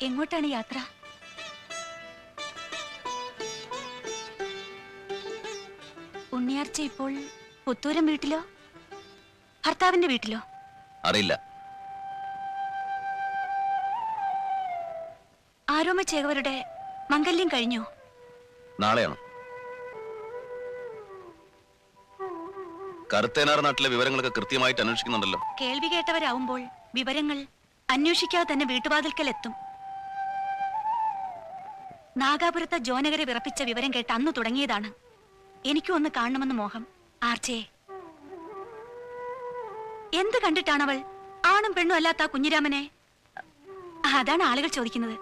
എങ്ങോട്ടാണ് യാത്ര? ഉണ്ണിയാർച്ച ഇപ്പോൾ പുത്തൂരം വീട്ടിലോ ഭർത്താവിന്റെ വീട്ടിലോ? അറിയില്ല. ആരോമ ചേകവരുടെ മംഗല്യം കഴിഞ്ഞോ? നാളെയാണ്. കറുത്തേനാർ നാട്ടിലെ വിവരങ്ങളൊക്കെ കൃത്യമായിട്ട് അന്വേഷിക്കുന്നുണ്ടല്ലോ. കേൾവി കേട്ടവരാവുമ്പോൾ വിവരങ്ങൾ അന്വേഷിക്കാതെ തന്നെ വീട്ടുവാതിൽക്കൽ എത്തും. നാഗാപുരത്തെ ജോനകരെ വിറപ്പിച്ച വിവരം കേട്ട് അന്ന് തുടങ്ങിയതാണ്. എനിക്കും ഒന്ന് കാണണമെന്ന് മോഹം. ആർച്ചയെ എന്ത് കണ്ടിട്ടാണവൾ ആണും പെണ്ണും അല്ലാത്ത കുഞ്ഞിരാമനെ? അതാണ് ആളുകൾ ചോദിക്കുന്നത്.